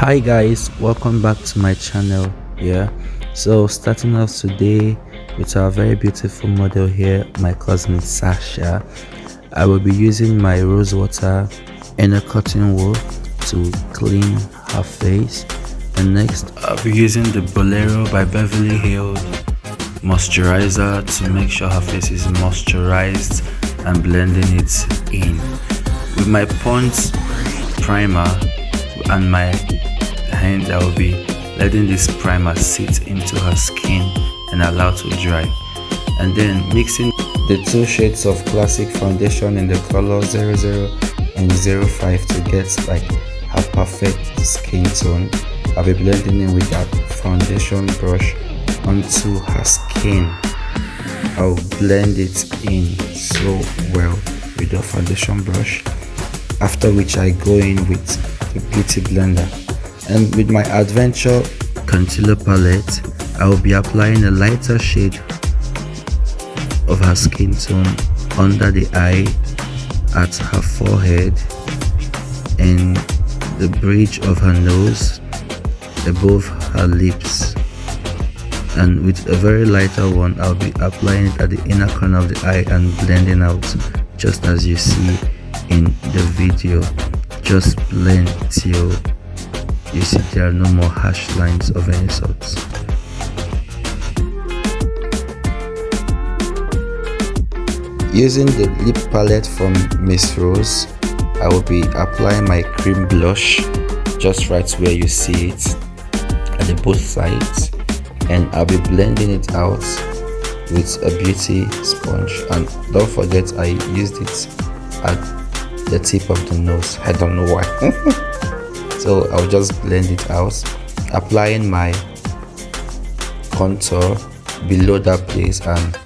Hi guys, welcome back to my channel. So starting off today with our very beautiful model here, my cousin Sasha. I will be using my rose water and a cotton wool to clean her face, and next I'll be using the Bolero by Beverly Hills moisturizer to make sure her face is moisturized and blending it in with my Pond's primer. And my hand, I will be letting this primer sit into her skin and allow to dry, and then mixing the two shades of classic foundation in the color 00 and 05 to get like her perfect skin tone. I'll be blending in with that foundation brush onto her skin. I'll blend it in so well with the foundation brush, after which I go in with the beauty blender, and with my Adventure concealer palette I will be applying a lighter shade of her skin tone under the eye, at her forehead, and the bridge of her nose, above her lips, and with a very lighter one I'll be applying it at the inner corner of the eye and blending out just as you see in the video. Just blend till you see there are no more harsh lines of any sort. Using the lip palette from Miss Rose, I will be applying my cream blush just right where you see it at the both sides, and I'll be blending it out with a beauty sponge. And don't forget, I used it at the tip of the nose. I don't know why. So I'll just blend it out, applying my contour below that place and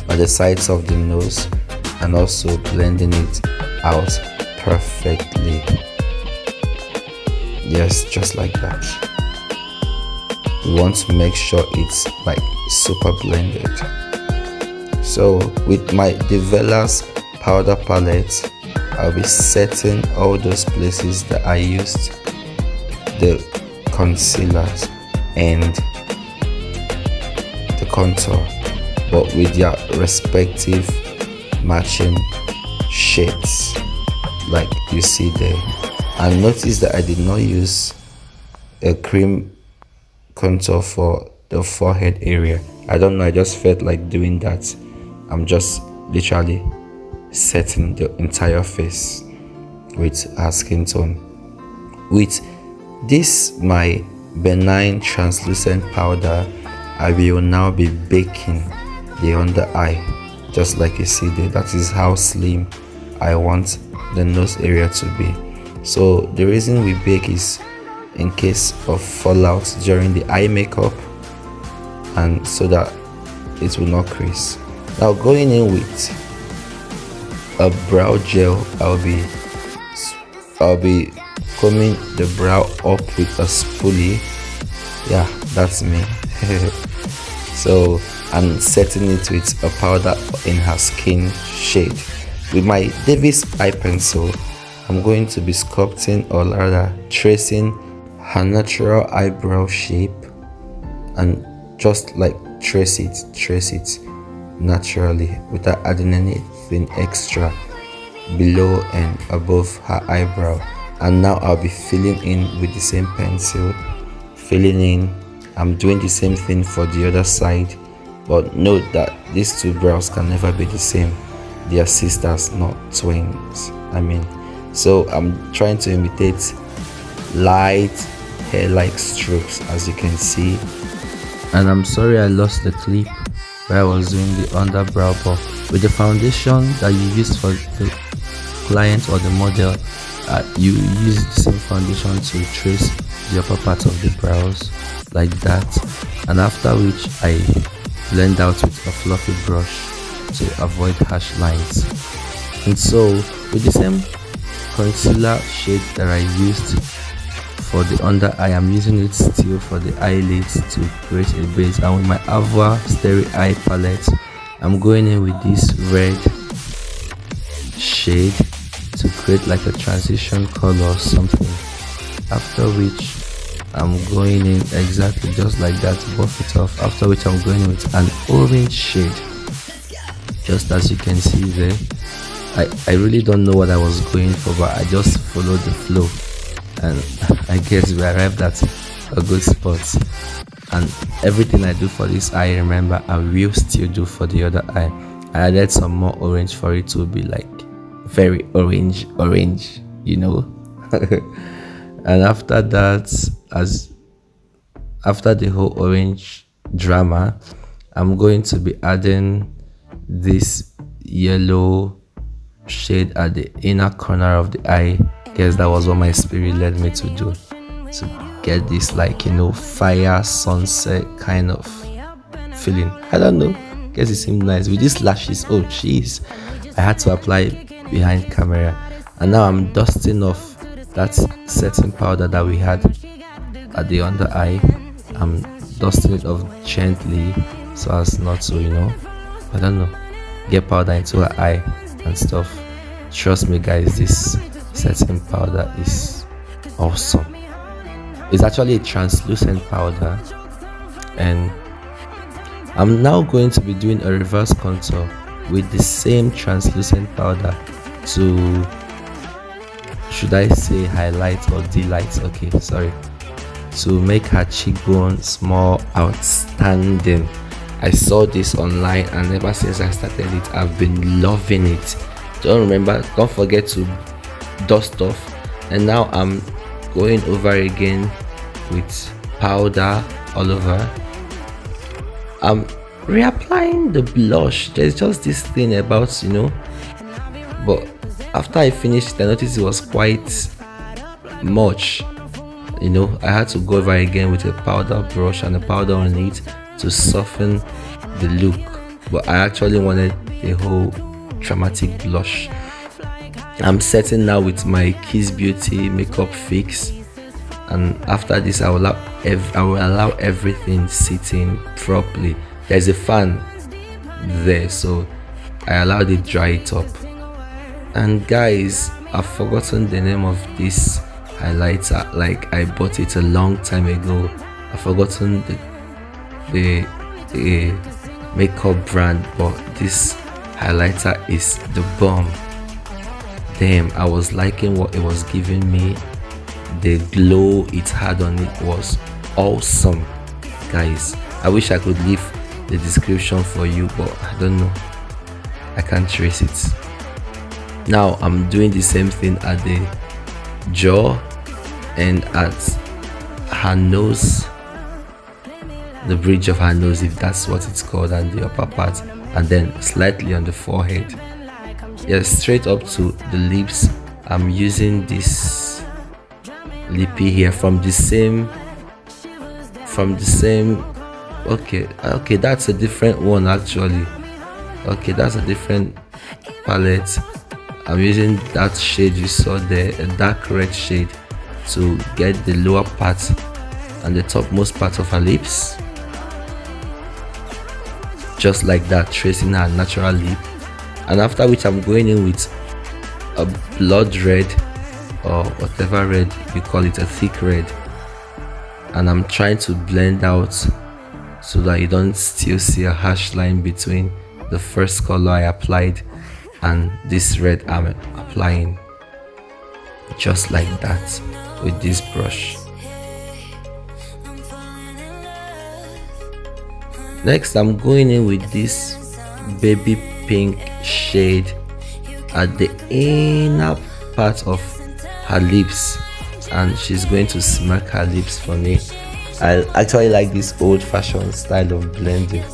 at the sides of the nose, and also blending it out perfectly. Yes, just like that. We want to make sure it's like super blended. So with my Develas powder palette, I'll be setting all those places that I used the concealers and the contour, but with their respective matching shades like you see there. And notice that I did not use a cream contour for the forehead area. I don't know, I just felt like doing that. I'm just literally setting the entire face with her skin tone. With this my benign translucent powder, I will now be baking the under eye just like you see there. That is how slim I want the nose area to be. So the reason we bake is in case of fallout during the eye makeup, and so that it will not crease. Now going in with a brow gel, I'll be combing the brow up with a spoolie. Yeah, that's me. So I'm setting it with a powder in her skin shade. With my Davis eye pencil, I'm going to be sculpting, or rather tracing, her natural eyebrow shape, and just like trace it naturally without adding anything extra below and above her eyebrow. And now I'll be filling in with the same pencil, filling in. I'm doing the same thing for the other side, but note that these two brows can never be the same. They are sisters, not twins. So I'm trying to imitate light hair-like strokes, as you can see. And I'm sorry I lost the clip where I was doing the underbrow, but with the foundation that you used for the client or the model, you use the same foundation to trace the upper part of the brows like that, and after which I blend out with a fluffy brush to avoid harsh lines. And so with the same concealer shade that I used for the under eye, I'm using it still for the eyelids to create a base. And with my Avour Starry eye palette, I'm going in with this red shade to create like a transition color or something, after which I'm going in exactly just like that to buff it off, after which I'm going with an orange shade, just as you can see there. I really don't know what I was going for, but I just followed the flow, and I guess we arrived at a good spot. And everything I do for this eye, remember, I will still do for the other eye. I added some more orange for it to be like very orange, you know. And after that, after the whole orange drama, I'm going to be adding this yellow shade at the inner corner of the eye. Guess that was what my spirit led me to do, to get this, like, you know, fire sunset kind of feeling. I don't know, guess it seemed nice with these lashes. Oh jeez, I had to apply behind camera. And now I'm dusting off that setting powder that we had at the under eye. I'm dusting it off gently so as not to, you know, I don't know, get powder into her eye and stuff. Trust me guys, this setting powder is awesome. It's actually a translucent powder, and I'm now going to be doing a reverse contour with the same translucent powder to, should I say highlight or delight, okay, sorry, to make her cheekbones more outstanding. I saw this online, and ever since I started it, I've been loving it. Don't forget to dust off. And now I'm going over again with powder all over. I'm reapplying the blush. There's just this thing about, you know, but after I finished, I noticed it was quite much, you know. I had to go over again with a powder brush and a powder on it to soften the look, but I actually wanted a whole dramatic blush. I'm setting now with my Kiss Beauty makeup fix, and after this I will allow everything sitting properly. There's a fan there, so I allowed it dry it up. And guys, I've forgotten the name of this highlighter. Like, I bought it a long time ago. I've forgotten the makeup brand, but this highlighter is the bomb. Damn, I was liking what it was giving me. The glow it had on it was awesome, guys. I wish I could leave the description for you, but I don't know, I can't trace it. Now I'm doing the same thing at the jaw and at her nose, the bridge of her nose, if that's what it's called, and the upper part, and then slightly on the forehead. Yes, straight up to the lips. I'm using this lippy here from the same okay, that's a different one actually. Okay, that's a different palette. I'm using that shade you saw there, a dark red shade, to get the lower part and the topmost part of her lips, just like that, tracing her natural lip. And after which I'm going in with a blood red, or whatever red you call it, a thick red, and I'm trying to blend out so that you don't still see a harsh line between the first color I applied and this red I'm applying, just like that with this brush. Next, I'm going in with this baby pink shade at the inner part of her lips, and she's going to smack her lips for me. I actually like this old-fashioned style of blending.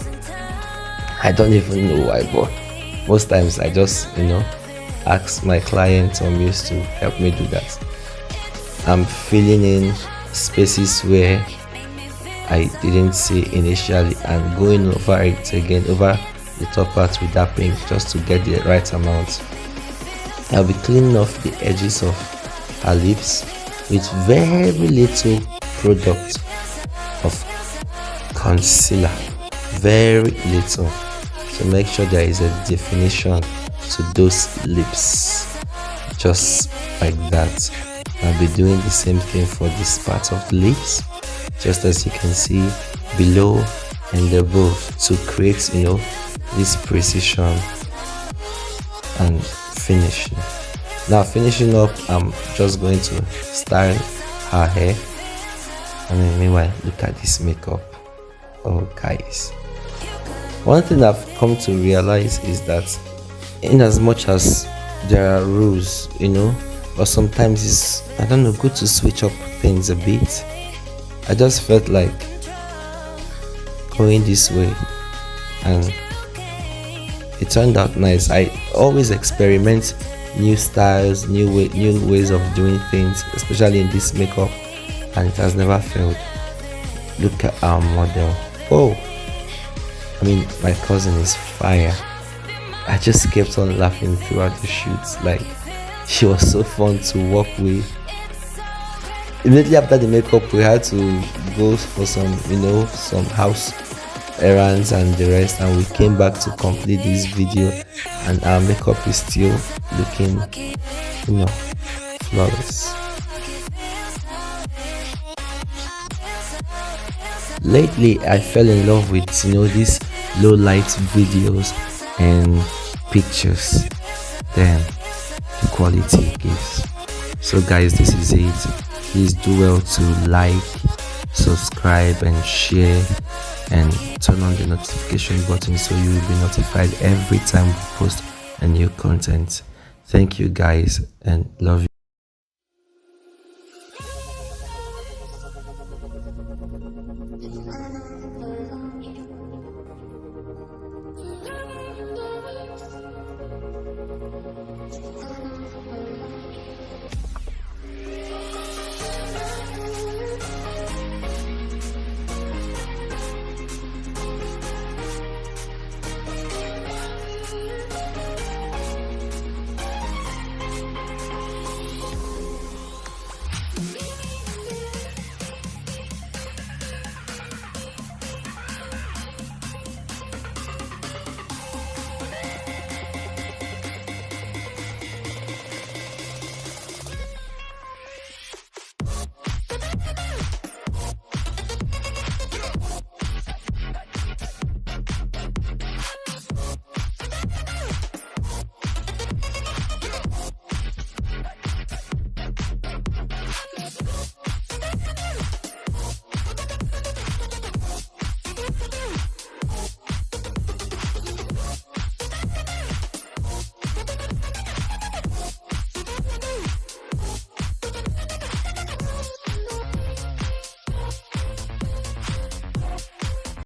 I don't even know why, but most times I just, you know, ask my clients or muse to help me do that. I'm filling in spaces where I didn't see initially and going over it again, over the top part with that pink, just to get the right amount. I'll be cleaning off the edges of her lips with very little product of concealer, very little, to make sure there is a definition to those lips, just like that. I'll be doing the same thing for this part of the lips, just as you can see below and above, to create, you know, this precision and finishing. Now finishing up, I'm just going to style her hair. I mean, meanwhile, look at this makeup. Oh guys, one thing I've come to realize is that in as much as there are rules, you know, but sometimes it's, I don't know, good to switch up things a bit. I just felt like going this way and it turned out nice. I always experiment new styles, new ways of doing things, especially in this makeup, and it has never failed. Look at our model. Oh, I mean, my cousin is fire. I just kept on laughing throughout the shoots. Like, she was so fun to work with. Immediately after the makeup, we had to go for some, you know, some house errands and the rest, and we came back to complete this video, and our makeup is still looking, you know, flawless. Lately I fell in love with, you know, these low light videos and pictures. Damn, the quality it gives. So guys, this is it. Please do well to like, subscribe and share, and turn on the notification button so you will be notified every time we post a new content. Thank you guys, and love you.